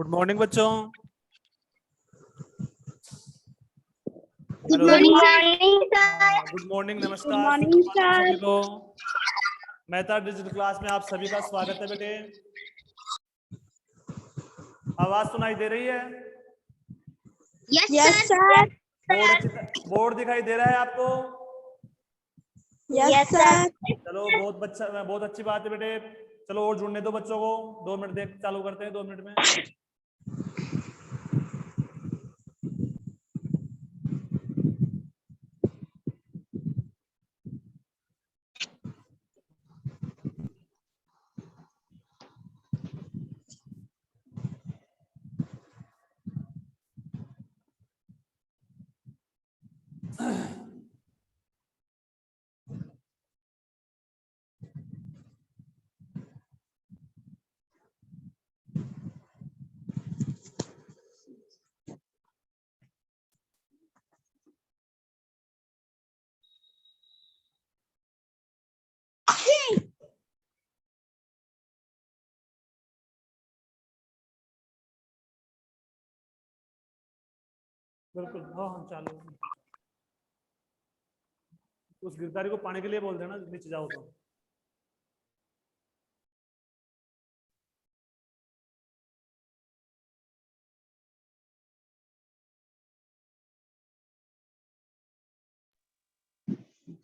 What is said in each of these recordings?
Good morning बच्चों। Good morning sir. Good morning, good नमस्कार morning sir. सभी को। मेहता डिजिटल क्लास में आप सभी का स्वागत है बेटे। आवाज सुनाई दे रही है? Yes sir. बोर्ड दिखाई दे रहा है आपको? Yes sir. चलो बहुत अच्छी बात है बेटे। चलो और जुड़ने दो बच्चों को। 2 मिनट देख चालू करते हैं 2 मिनट में। बिल्कुल, हाँ हाँ चालू। उस गिरधारी को पानी के लिए बोल देना, नीचे जाओ तो।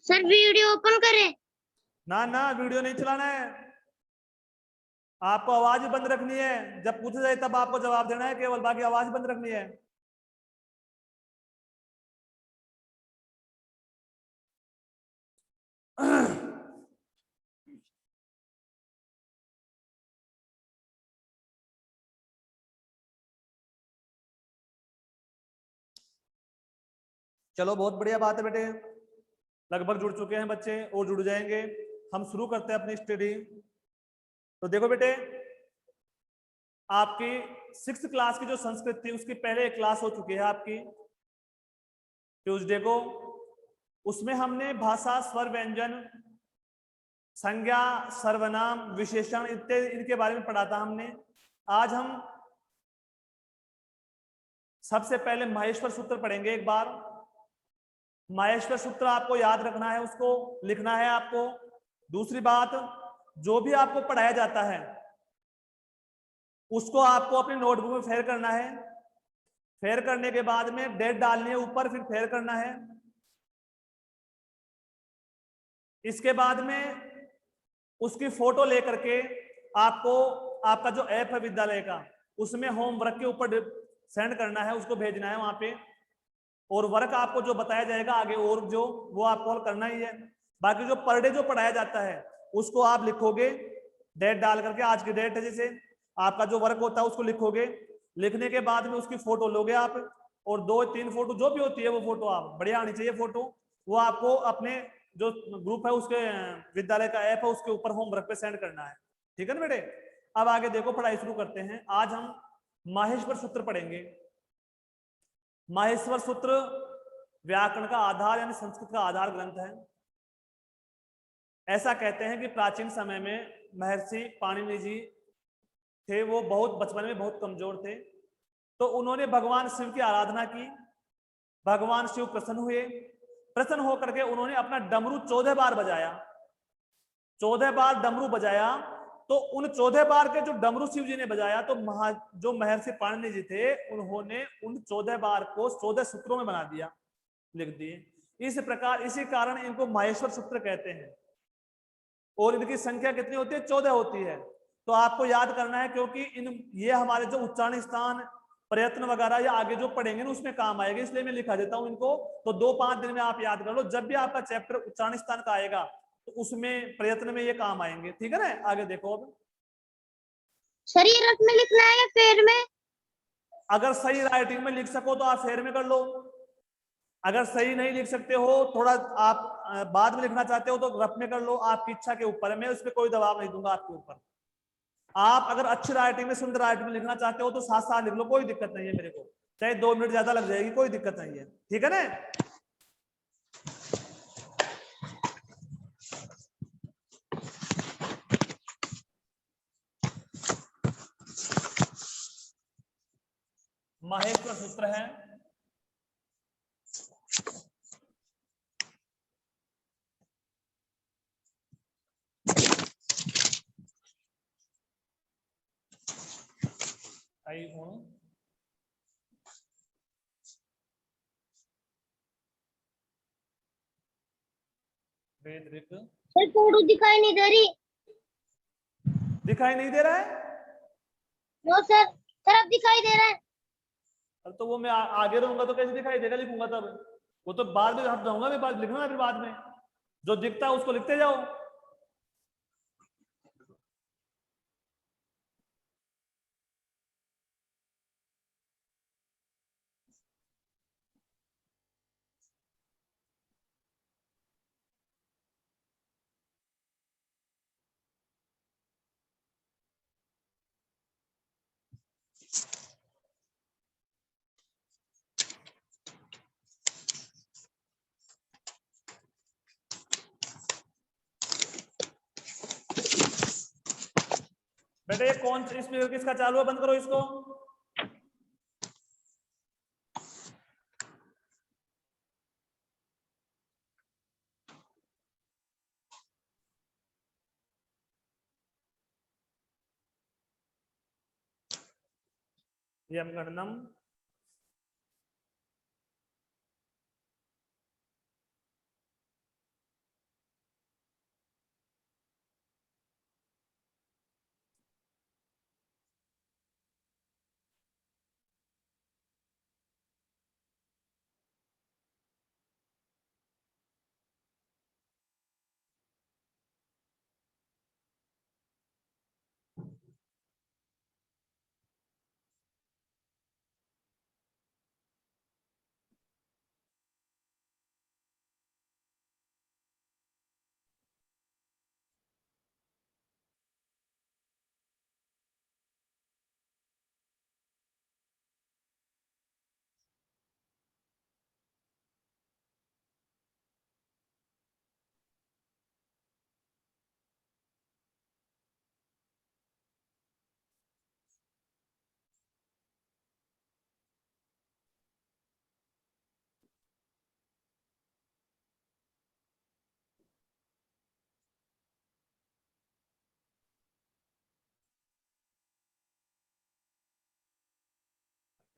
सर वीडियो ओपन करें? ना ना, वीडियो नहीं चलाना है। आपको आवाज भी बंद रखनी है। जब पूछा जाए तब आपको जवाब देना है केवल, बाकी आवाज बंद रखनी है। चलो बहुत बढ़िया बात है बेटे। लगभग जुड़ चुके हैं बच्चे और जुड़ जाएंगे। हम शुरू करते हैं अपनी स्टडी। तो देखो बेटे, आपकी 6th क्लास की जो संस्कृत थी उसकी पहले एक क्लास हो चुकी है आपकी ट्यूसडे को। उसमें हमने भाषा, स्वर, व्यंजन, संज्ञा, सर्वनाम, विशेषण इत्यादि इनके बारे में पढ़ा था हमने। आज हम सबसे पहले माहेश्वर सूत्र पढ़ेंगे एक बार। माहेश्वर सूत्र आपको याद रखना है, उसको लिखना है आपको। दूसरी बात, जो भी आपको पढ़ाया जाता है उसको आपको अपनी नोटबुक में फेर करना है। फेर करने के बाद में डेट डालनी है ऊपर, फिर फेर करना है। इसके बाद में उसकी फोटो लेकर के आपको आपका जो ऐप है विद्यालय का, उसमें होमवर्क के ऊपर सेंड करना है, उसको भेजना है वहां पे। और वर्क आपको जो बताया जाएगा आगे और जो वो आपको करना ही है। बाकी जो पर डे जो पढ़ाया जाता है उसको आप लिखोगे डेट डाल करके। आज की डेट है, जैसे आपका जो वर्क होता है उसको लिखोगे। लिखने के बाद में उसकी फोटो लोगे आप, और 2-3 फोटो जो भी होती है वो फोटो आप बढ़िया आनी चाहिए फोटो। वो आपको अपने जो ग्रुप है उसके विद्यालय का ऐप है उसके ऊपर होमवर्क पे सेंड करना है। ठीक है ना बेटे? अब आगे देखो, पढ़ाई शुरू करते हैं। आज हम माहेश्वर सूत्र पढ़ेंगे। माहेश्वर सूत्र व्याकरण का आधार यानी संस्कृत का आधार ग्रंथ है। ऐसा कहते हैं कि प्राचीन समय में महर्षि पाणिनि जी थे, वो बहुत बचपन में बहुत कमजोर थे। तो उन्होंने भगवान शिव की आराधना की। भगवान शिव प्रसन्न हुए। प्रसन्न होकर के उन्होंने अपना डमरू 14 बार बजाया। 14 बार डमरू बजाया। तो उन 14 बार के जो डमरू शिव जी ने बजाया, तो जो महर्षि पाणिनि जी थे उन्होंने उन 14 बार को 14 सूत्रों में बना दिया, लिख दिए। इस प्रकार, इसी कारण इनको माहेश्वर सूत्र कहते हैं। और इनकी संख्या कितनी होती है? 14 होती है। तो आपको याद करना है, क्योंकि ये हमारे जो उच्चारण स्थान, प्रयत्न वगैरह या आगे जो पढ़ेंगे ना उसमें काम आएगा, इसलिए मैं लिखा देता हूं इनको। तो 2-5 दिन में आप याद कर लो। जब भी आपका चैप्टर उच्चारण स्थान का आएगा तो उसमें प्रयत्न में ये काम आएंगे। ठीक है ना? आगे देखो। अब सर ये रट में लिखना है या फेर में? अगर सही राइटिंग में लिख सको तो आप फेर में कर लो। अगर सही नहीं लिख सकते हो, थोड़ा आप बाद में लिखना चाहते हो तो रफ में कर लो, आपकी इच्छा के ऊपर है। मैं उस पर कोई दबाव नहीं दूंगा आपके ऊपर। आप अगर अच्छी राइटिंग में, सुंदर राइटिंग में लिखना चाहते हो तो साथ साथ लिख लो, कोई दिक्कत नहीं है मेरे को। चाहे 2 मिनट ज्यादा लग जाएगी, कोई दिक्कत नहीं है। ठीक है ना? इसका सूत्र है आई हूं वेद ऋक। सर फोटो दिखाई नहीं दे रही। दिखाई नहीं दे रहा है? नो सर, सर अब दिखाई दे रहा है। अब तो वो मैं आगे रहूंगा तो कैसे दिखाई देगा, लिखूंगा तब। वो तो बाद में हट जाऊंगा मैं, बाद लिखूंगा फिर बाद में। जो दिखता है उसको लिखते जाओ। बेटे ये कौन स्पीकर किसका चालू है? बंद करो इसको। यम गणनम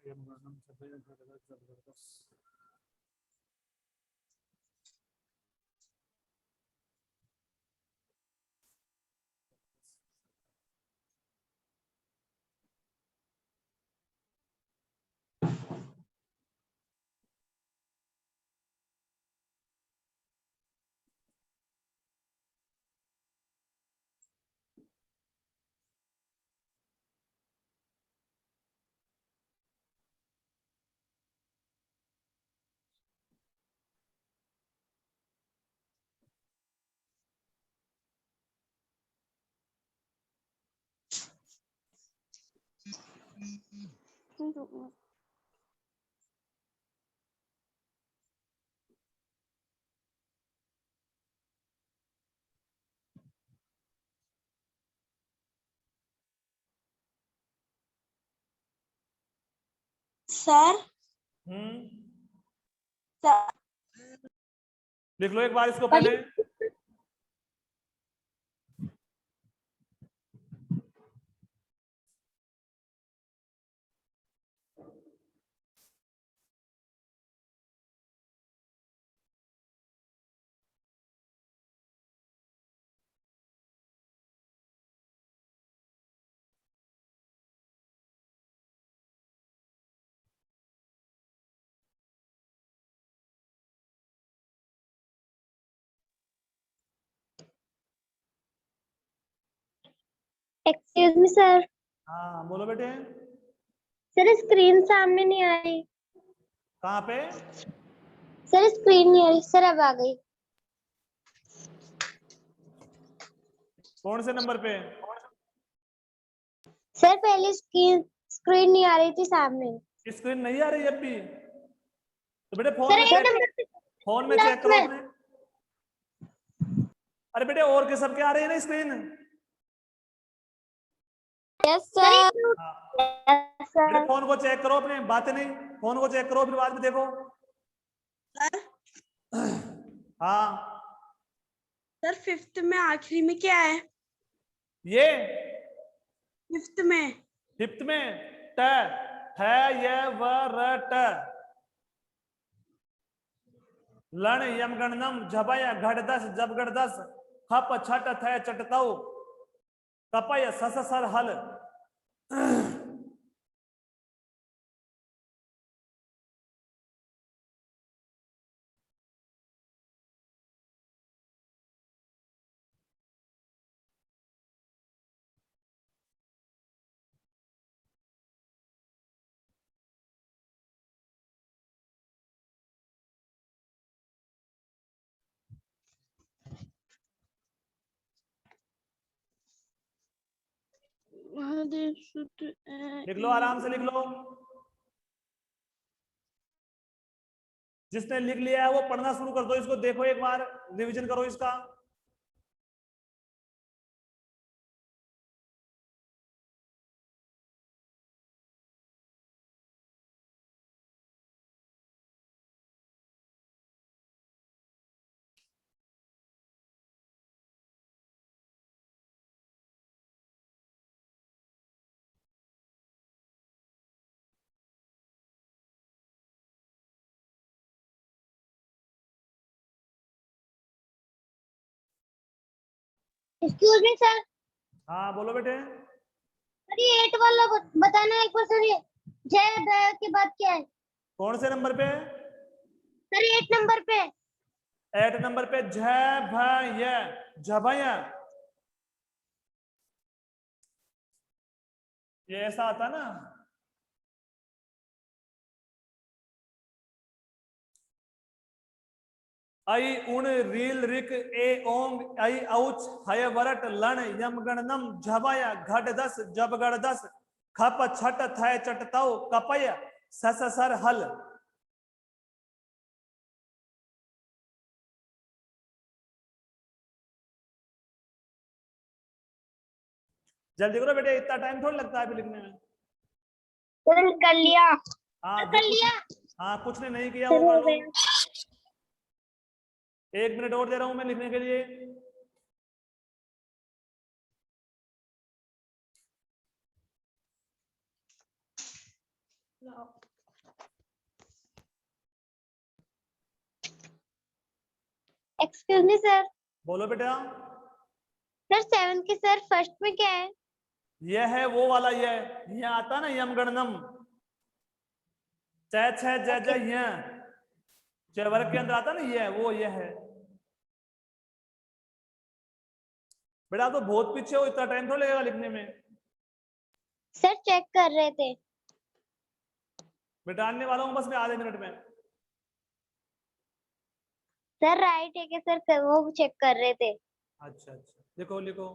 यम गणनम सर लिख लो एक बार इसको पहले। Excuse me sir. हाँ बोलो बेटे। सर स्क्रीन सामने नहीं आ रही। कहाँ पे? सर स्क्रीन नहीं आ रही। सर अब आ गई। कौन से नंबर पे? सर पहले स्क्रीन स्क्रीन नहीं आ रही थी सामने। स्क्रीन नहीं आ रही अब भी? तो बेटे फोन सर में एक चेक, नंबर पे फोन में चेक करो अपने। अरे बेटे और के सबके आ रही है ना स्क्रीन? यस सर ये सर। फ्रूट हाँ, यस सर मेरे फोन को चेक करो, अपने बातें नहीं, फोन को चेक करो फिर बाद में देखो। हाँ सर फिफ्थ में आखिरी में क्या है? ये फिफ्थ में फिफ्थ में ट है, ये व र ट, लण यम गणनम झपय घट दस जब गढ़ दस खप छट थ चटतौ कपय सस सर हल। लिख लो, आराम से लिख लो। जिसने लिख लिया है वो पढ़ना शुरू कर दो, इसको देखो एक बार, रिवीजन करो इसका। Excuse me sir. हाँ बोलो बेटे। सर ये 8 वाला बताना एक बार सर। ये जय द के बाद क्या है? कौन से नंबर पे? सर 8 नंबर पे। 8 नंबर पे झ भ य, झभय, ये ऐसा आता ना। आई उण रील रिक ए ओंग आई औच हय वरट लण यम गणनम झभय घट दस जब गढ़ दस खप छट थय चटतौ कपय सस सर हल। जल्दी करो बेटे, इतना टाइम थोड़ा लगता है अभी लिखने में। सर कर लिया। हाँ कर लिया। हाँ कुछ ने नहीं किया वो शुरू कर हो लो। गया। 1 मिनट और दे रहा हूं मैं लिखने के लिए। Excuse me sir. बोलो बेटा। सर 7 के सर फर्स्ट में क्या है? यह है वो वाला, ये आता ना यम गणनम, छ छ ज ज य, च वर्ग के अंदर आता ना ये, वो ये है बेटा। आप तो बहुत पीछे हो, इतना टाइम थोड़ा लगेगा लिखने में। सर चेक कर रहे थे। मिटाने वाला हूँ बस मैं आधे मिनट में। सर राइट है कि सर वो चेक कर रहे थे। अच्छा अच्छा, लिखो लिखो।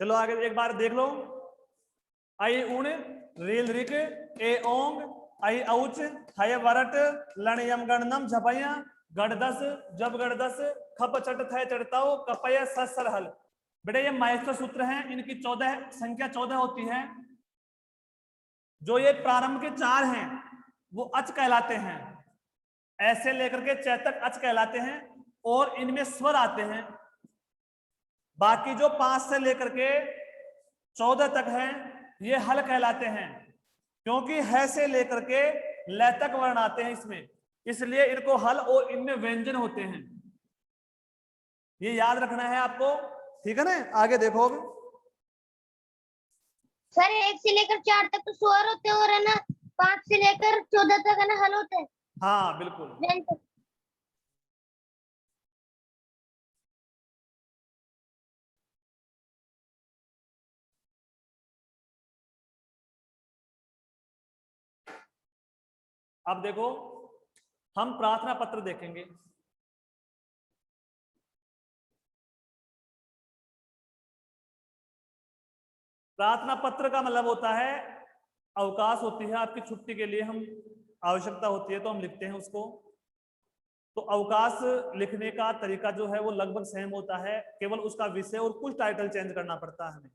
चलो आगे एक बार देख लो। आई उण रील रिक ए ओंग आई औच हय वरट लण यम गणनम झपया गढ़ दस जब गढ़ दस खप चट थय चढ़ताओ कपय सस सर हल। बेटा ये माइस्टर सूत्र हैं, इनकी 14 संख्या 14 होती है। जो ये प्रारंभ के 4 हैं वो अच कहलाते हैं, ऐसे लेकर के चैतक अच कहलाते हैं, और इनमें स्वर आते हैं। बाकी जो 5 से लेकर के 14 तक हैं ये हल कहलाते हैं, क्योंकि है से लेकर के ल तक वर्ण आते हैं इसमें, इसलिए इनको हल और इनमें व्यंजन होते हैं। ये याद रखना है आपको, ठीक है ना। आगे देखो अब। सर 1 से लेकर 4 तक तो स्वर होते हैं और है ना 5 से लेकर 14 तक है ना हल होते हैं। हाँ बिल्कुल। व्यंजन। अब देखो हम प्रार्थना पत्र देखेंगे। प्रार्थना पत्र का मतलब होता है अवकाश होती है आपकी छुट्टी के लिए, हम आवश्यकता होती है तो हम लिखते हैं उसको। तो अवकाश लिखने का तरीका जो है वो लगभग सेम होता है, केवल उसका विषय और कुछ टाइटल चेंज करना पड़ता है हमें।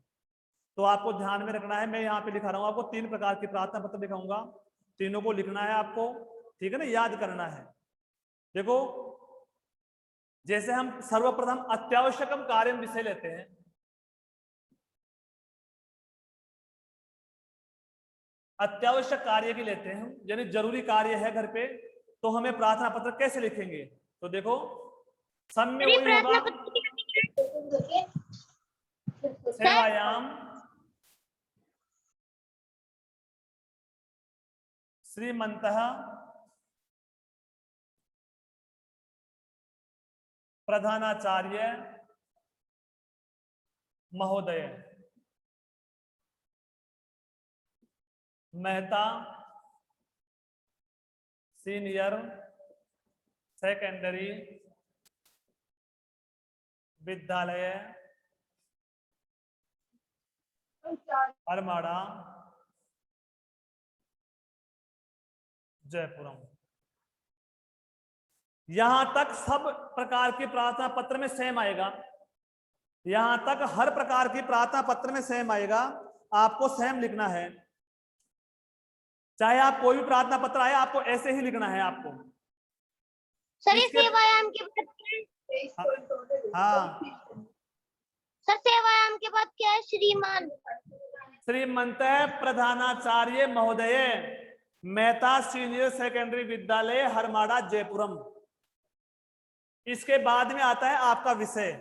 तो आपको ध्यान में रखना है, मैं यहाँ पे लिखा रहा हूँ आपको 3 प्रकार के प्रार्थना पत्र दिखाऊंगा, तीनों को लिखना है आपको, ठीक है ना, याद करना है। देखो जैसे हम सर्वप्रथम अत्यावश्यकम कार्य विषय लेते हैं, अत्यावश्यक कार्य की लेते हैं, यानी जरूरी कार्य है घर पे, तो हमें प्रार्थना पत्र कैसे लिखेंगे। तो देखो सब में अरे वही प्रार्थना होगा, पत्र सेवायाम श्रीमंतः प्रधानाचार्य महोदय मेहता सीनियर सेकेंडरी विद्यालय अरमाड़ा जयपुरम। यहां तक सब प्रकार की प्रार्थना पत्र में सेम आएगा, यहां तक हर प्रकार की प्रार्थना पत्र में सेम आएगा, आपको सेम लिखना है। चाहे आप कोई भी प्रार्थना पत्र आए आपको ऐसे ही लिखना है आपको। सर ये इसके सेवायाम के बाद क्या है? हाँ सर सेवायाम के बाद क्या है? श्रीमान। श्रीमंत प्रधानाचार्य महोदय मेहता सीनियर सेकेंडरी विद्यालय हरमाड़ा जयपुरम। इसके बाद में आता है आपका विषय,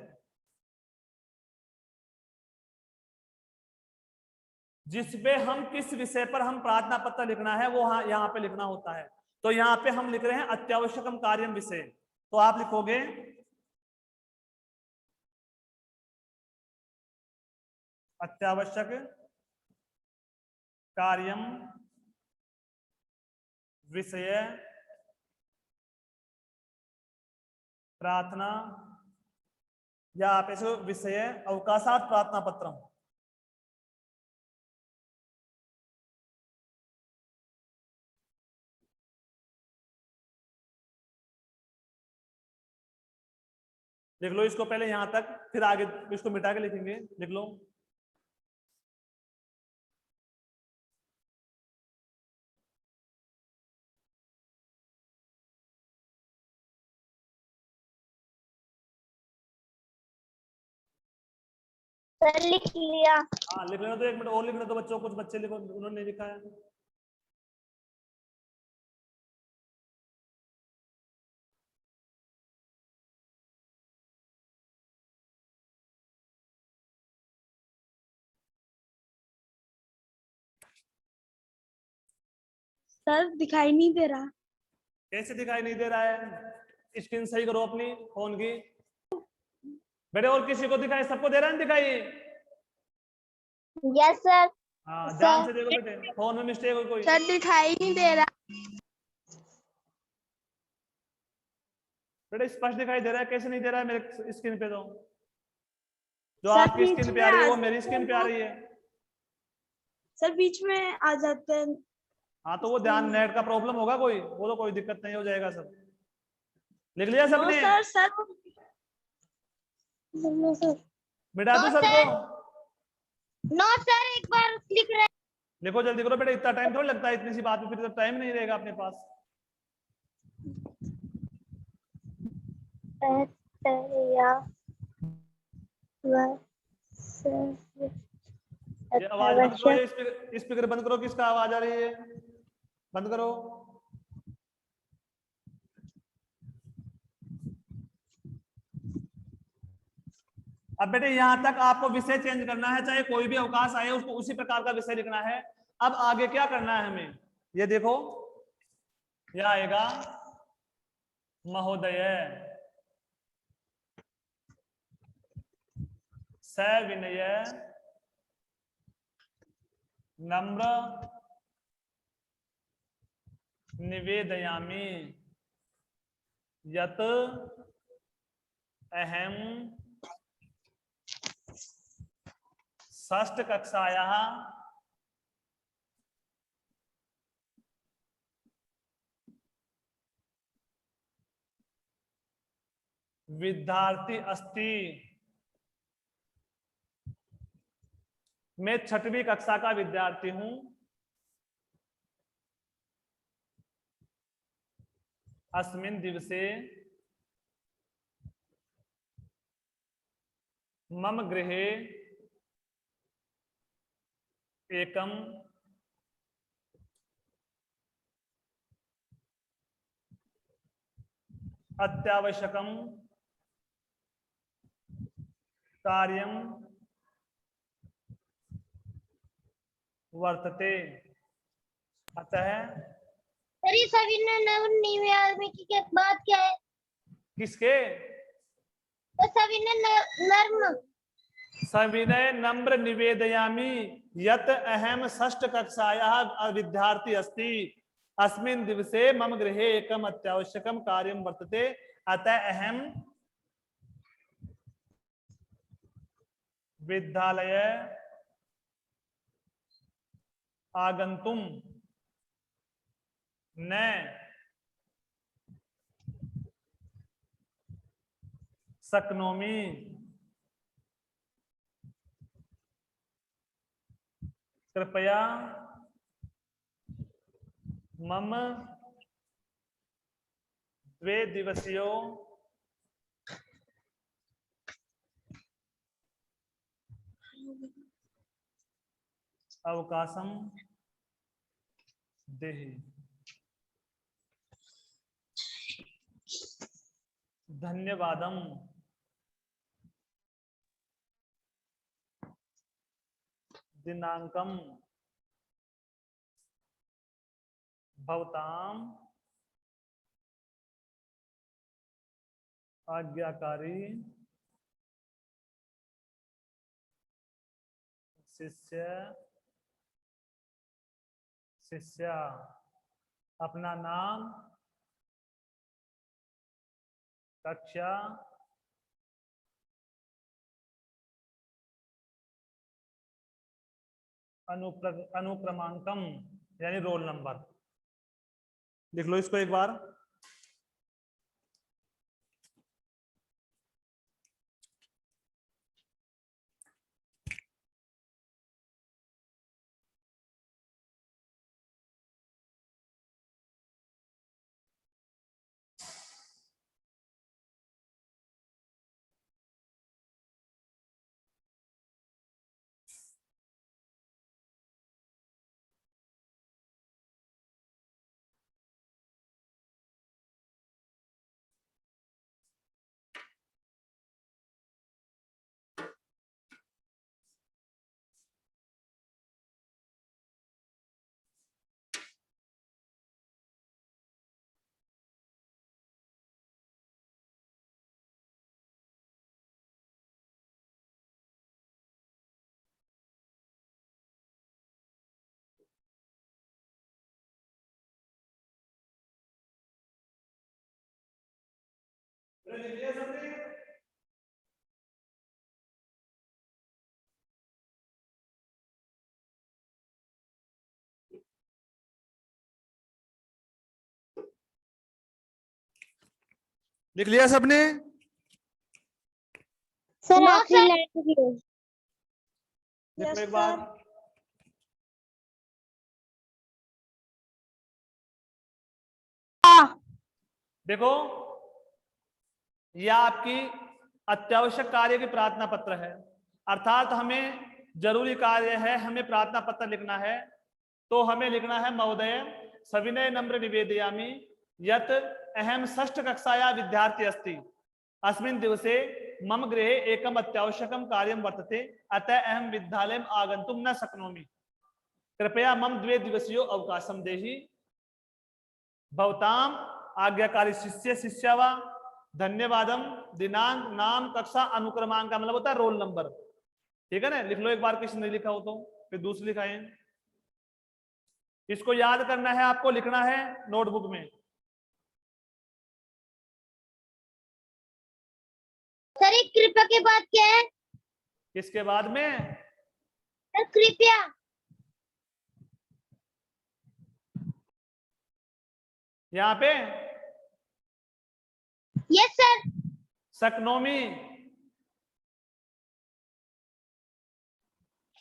जिसपे हम किस विषय पर हम प्रार्थना पत्र लिखना है वो यहाँ पे लिखना होता है। तो यहाँ पे हम लिख रहे हैं अत्यावश्यकम कार्यम विषय, तो आप लिखोगे अत्यावश्यक कार्यम विषय प्रार्थना, या आप ऐसे विषय अवकाशात प्रार्थना पत्रम। लिख लो इसको पहले यहां तक, फिर आगे इसको मिटा के लिखेंगे। लिख लो सर लिख लिया। हाँ लिख लेना, तो 1 मिनट और लिखना तो बच्चों, कुछ बच्चे लिखो उन्होंने नहीं लिखा है। सर दिखाई नहीं दे रहा। कैसे दिखाई नहीं दे रहा है? स्क्रीन सही करो अपनी फोन की बेटे, और किसी को दिखाई? सबको दे रहा है दिखाई? Yes sir. हाँ ध्यान से देखो बेटे, फोन में मिस्टेक हो कोई? सर दिखाई नहीं दे रहा। बेटे स्पष्ट दिखाई दे रहा है, कैसे नहीं दे रहा है मेरे स्क्रीन पे? तो जो सर आपकी बीच स्क्रीन पे में आ रही है आ वो मेरी जाते स्क्रीन हैं पे आ ना। रही है। सर बीच में आ जाते हैं। हाँ तो वो ध्यान, नेट का प्रॉब्लम होगा कोई, वो तो कोई दिक्कत नहीं, हो जाएगा सब। लिख लिया नो सबने? सर, सर मिटा नो दो सर, सबको? नो सर एक बार लिख रहे लिखो जल्दी करो बेटा, इतना टाइम थोड़ा लगता है इतनी सी बात में, फिर तो टाइम नहीं रहेगा अपने पास। हैं। ये आवाज बंद करो, ये स्पीकर बंद करो, किसका आवाज आ रही है, बंद करो। अब बेटे यहां तक आपको विषय चेंज करना है, चाहे कोई भी अवकाश आए उसको उसी प्रकार का विषय लिखना है। अब आगे क्या करना है हमें, ये देखो, यह आएगा महोदय, सविनय नम्र निवेदयामि यत् अहम षष्ठ कक्षायाः विद्यार्थी अस्ति। मैं 6वीं कक्षा का विद्यार्थी हूं। अस्मिन् दिवसे मम गृहे एकम अत्यावश्यकम कार्यम वर्तते। अतः सर ये सविनय नम्र की बात क्या है? किसके? तो सविनय नम्र निवेदयामि यत् अहम षष्ठ कक्षायाः विद्यार्थी अस्ति। अस्मिन् दिवसे मम गृहे एकम अत्यावश्यकम कार्यम वर्तते। अतः अहम विद्यालय आगंतुम न शक्नोमि। कृपया मम 2 दिवसीयो अवकाशम देहि। धन्यवादम। दिनांकम भवताम आज्ञाकारी शिष्या। अपना नाम, कक्षा, अनुक्रमांकम यानी रोल नंबर लिख लो इसको एक बार। लिख लिया सबने? सर आखिरी लाइन की देखो एक बार। देखो यह आपकी अत्यावश्यक कार्य की प्रार्थना पत्र है, अर्थात हमें जरूरी कार्य है, हमें प्रार्थना पत्र लिखना है, तो हमें लिखना है महोदय सविनय नम्र निवेदयामि यत् अहम षष्ठ कक्षाया विद्यार्थी अस्ति, अस्मिन् दिवसे मम गृहे एकम अत्यावश्यकम कार्यम वर्तते, अतः अहम विद्यालयम आगन्तुम न शक्नोमि, कृपया मम 2 दिवसीयो अवकाशम देहि, भवताम आज्ञाकारी शिष्य शिष्या वा, धन्यवादम, दिनांक नाम कक्षा अनुक्रमांक का मतलब होता है रोल नंबर। ठीक है ना, लिख लो एक बार, किसी ने लिखा हो तो फिर दूसरी लिखाएं। इसको याद करना है, आपको लिखना है नोटबुक में। सर ये कृपया के बाद क्या है? किसके बाद में? सर कृपया। यहाँ पे यस सर। सकनोमी।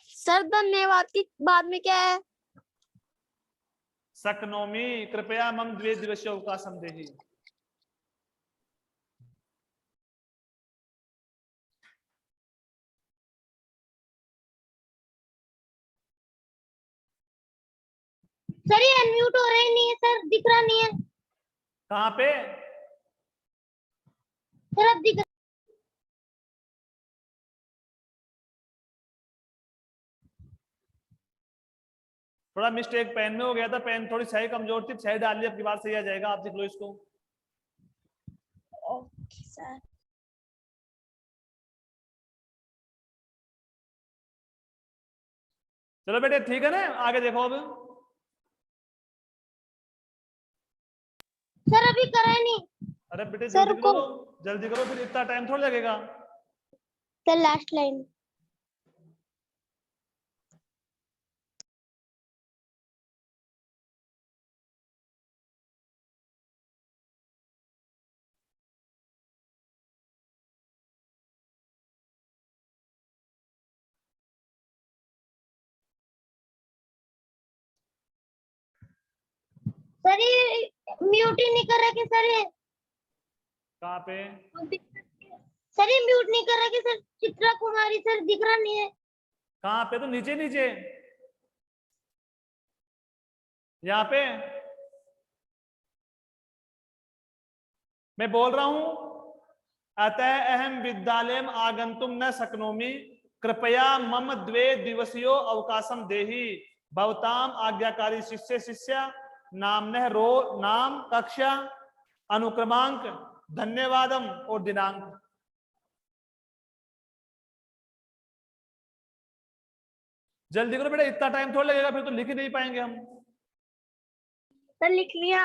सर धन्यवाद की बाद में क्या है? सकनोमी, कृपया मम 2 दिवसीय अवकाशम देहि। सर ये अनम्यूट हो रहा ही नहीं है सर, दिख रहा नहीं है कहाँ पे? सर, अब दिख थोड़ा मिस्टेक पेन में हो गया था, पेन थोड़ी स्याही कमजोर थी, स्याही डाल ली, आपकी बात सही आ जाएगा, आप देख लो इसको। Okay sir. चलो बेटे ठीक है ना, आगे देखो अब। सर अभी करा ही नहीं अरे बेटे सर, जल्दी रुको। करो, जल्दी करो, फिर इतना टाइम थोड़ा लगेगा। Sir last line. सर ये म्यूट ही नहीं कर रहा कि सर ये? कहाँ पे? सर ये म्यूट नहीं कर रहा कि सर? चित्रा कुमारी सर दिख रहा नहीं है। कहाँ पे? तो नीचे नीचे, यहाँ पे मैं बोल रहा हूं, अतः अहम विद्यालयम आगंतुम न शक्नोमि, कृपया मम 2 दिवसीयो अवकाशम देहि, भवताम आज्ञाकारी शिष्य शिष्या, नामनः रो नाम कक्षा अनुक्रमांक, धन्यवादम और दिनांक। जल्दी करो बेटा, इतना टाइम थोड़ा लगेगा, फिर तो लिख ही नहीं पाएंगे हम। सर लिख लिया।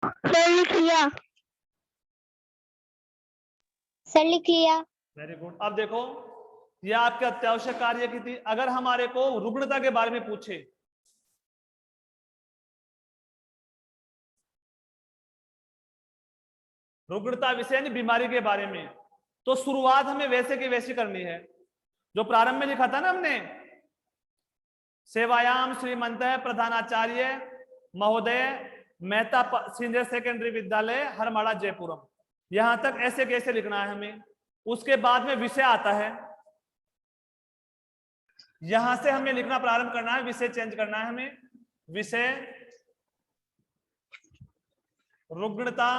सर लिख लिया। सर लिख लिया। Very good. अब देखो, यह आपके अत्यावश्यक कार्य की थी। अगर हमारे को रुग्णता के बारे में पूछे, रुग्णता विषय यानी बीमारी के बारे में, तो शुरुआत हमें वैसे की वैसी करनी है जो प्रारंभ में लिखा था ना हमने, सेवायाम श्रीमंत प्रधानाचार्य महोदय मेहता सीनियर सेकेंडरी विद्यालय हरमाड़ा जयपुरम, यहां तक ऐसे कैसे लिखना है हमें। उसके बाद में विषय आता है, यहां से हमें लिखना प्रारंभ करना है, विषय चेंज करना है हमें। विषय रुग्णता,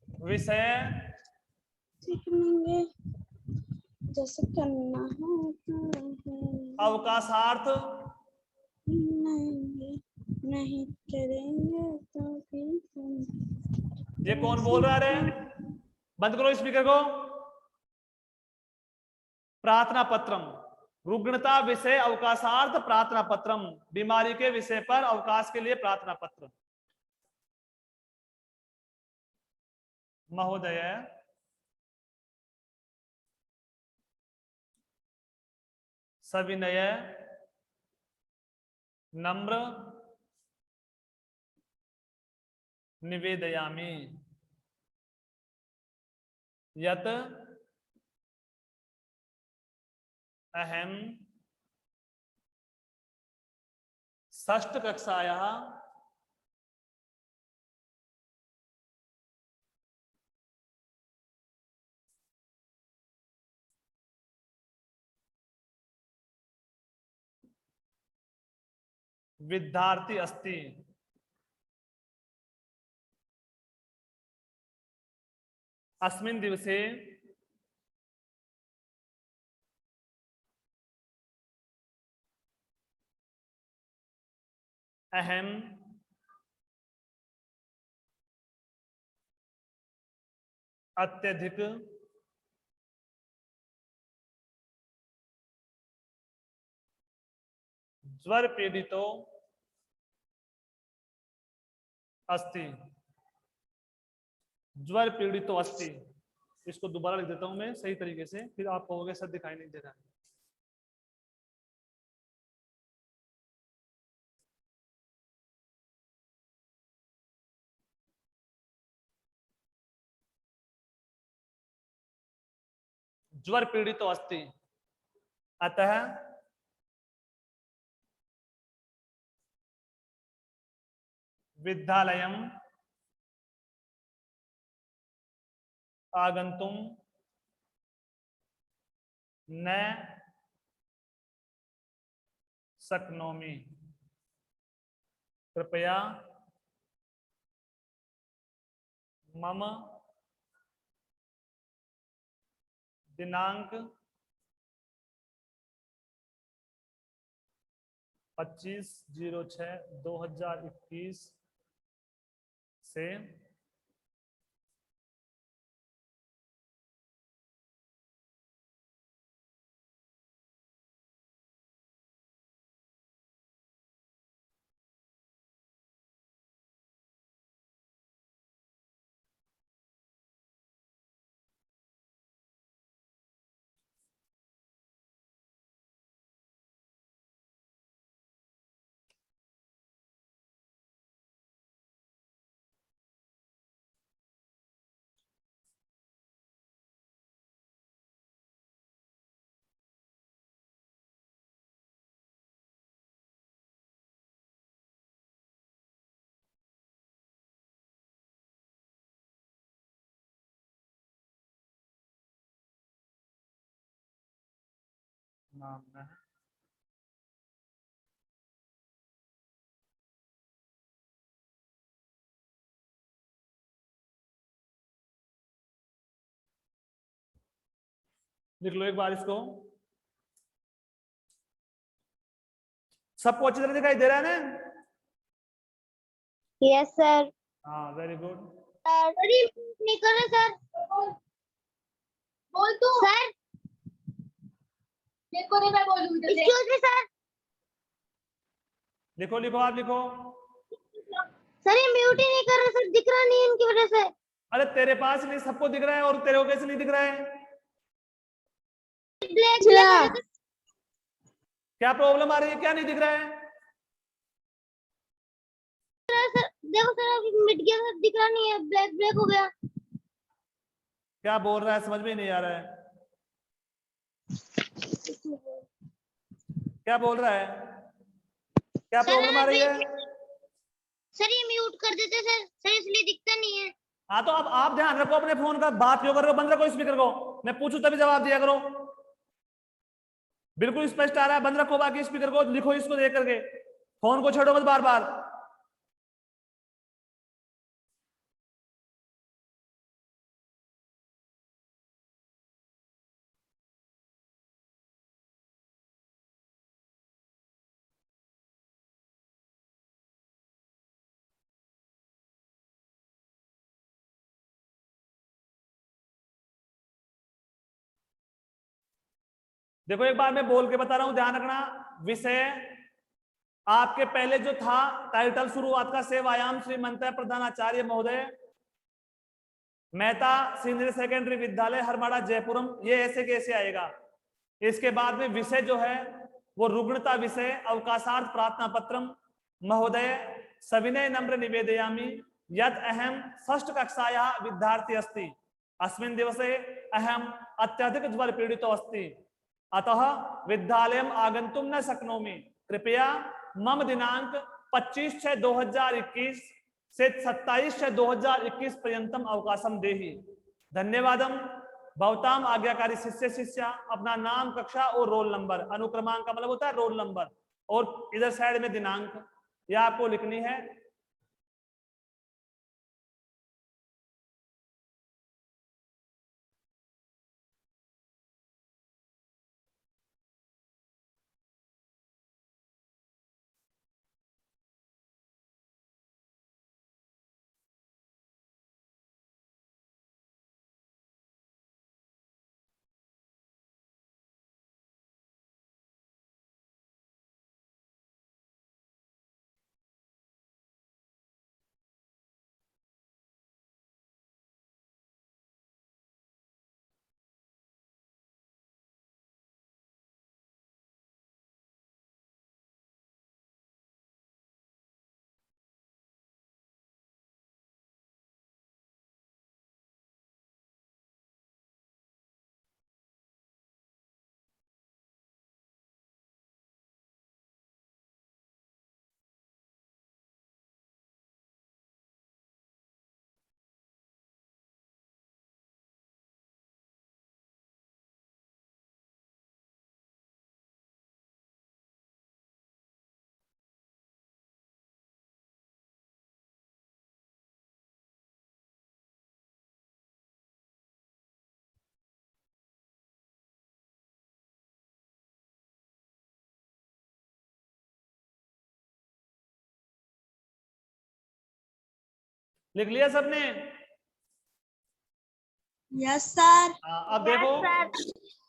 विषय सीखेंगे जैसे करना है। अवकाशार्थ, नहीं करेंगे तो ये कौन बोल रहा है? बंद करो स्पीकर को। प्रार्थना पत्रम, रुग्णता विषय अवकाशार्थ प्रार्थना पत्रम, बीमारी के विषय पर अवकाश के लिए प्रार्थना पत्र। महोदय सविनय नम्र निवेदयामि यत् अहम षष्ठ कक्षायाः विद्यार्थी अस्ति। अस्मिन् दिवसे अहम अत्यधिक ज्वर पीड़ितो अस्ति। ज्वर पीड़ितो अस्ति, इसको दोबारा लिख देता हूं मैं सही तरीके से, फिर आप कहोगे सर दिखाई नहीं दे रहा। ज्वर पीड़ितो अस्ति, अतः विद्यालयम् आगन्तुं न शक्नोमि। कृपया मम दिनांक 25/06/2021 से नाम है लिख लो एक बार इसको। सबको अच्छी तरह दिखाई दे रहा है ना? Yes sir. हाँ वेरी गुड। अरे नहीं कर रहे सर। बोल तू सर। देखो रे मैं बोलूंगी। Excuse me sir. लिखो लिखो आप लिखो। सर ये म्यूट ही नहीं कर रहे सर, दिख रहा नहीं है इनकी वजह से। अरे तेरे पास नहीं सबको दिख रहा है और तेरे को कैसे नहीं दिख रहा है? ब्लैक ब्लैक क्या प्रॉब्लम आ रही है, क्या नहीं दिख रहा है? सर देखो सर अभी मिट गया सर, दिख रहा नहीं है, ब्लैक ब्लैक हो गया। क्या बोल रहा है समझ में नहीं आ रहा है, क्या बोल रहा है, क्या प्रॉब्लम आ रही है? सर ये म्यूट कर देते सर, सर इसलिए दिखता नहीं है। हाँ तो अब आप ध्यान रखो अपने फोन का, बात क्यों कर रहे हो, बंद रखो स्पीकर को, मैं पूछूं तभी जवाब दिया करो। बिल्कुल स्पष्ट आ रहा है, बंद रखो बाकी स्पीकर को, लिखो इसको देख करके, फोन को छोड़ो मत बार बार। देखो एक बार मैं बोल के बता रहा हूं, ध्यान रखना। विषय आपके पहले जो था टाइटल शुरुआत का, सेवायाम श्रीमंत प्रधानाचार्य महोदय मेहता सीनियर सेकेंडरी विद्यालय हरमाड़ा जयपुरम, ये ऐसे कैसे आएगा। इसके बाद में विषय जो है वो रुग्णता विषय अवकाशार्थ प्रार्थना पत्रम महोदय सविनय नम्र निवेदयामि यद अहम षष्ठ कक्षायाः विद्यार्थी अस्ति। अस्मिन् दिवसे अहम अत्यधिक ज्वर पीड़ितो अस्ति, अतः विद्यालयम् आगन्तुं न शक्नोमि। कृपया मम दिनांक 25/6/2021 से 27/6/2021 पर्यंतम अवकाशम देहि। धन्यवादम। भवताम आज्ञाकारी शिष्य शिष्या अपना नाम, कक्षा और रोल नंबर, अनुक्रमांक का मतलब होता है रोल नंबर, और इधर साइड में दिनांक, यह आपको लिखनी है। लिख लिया सबने? Yes sir. अब देखो, Yes, sir.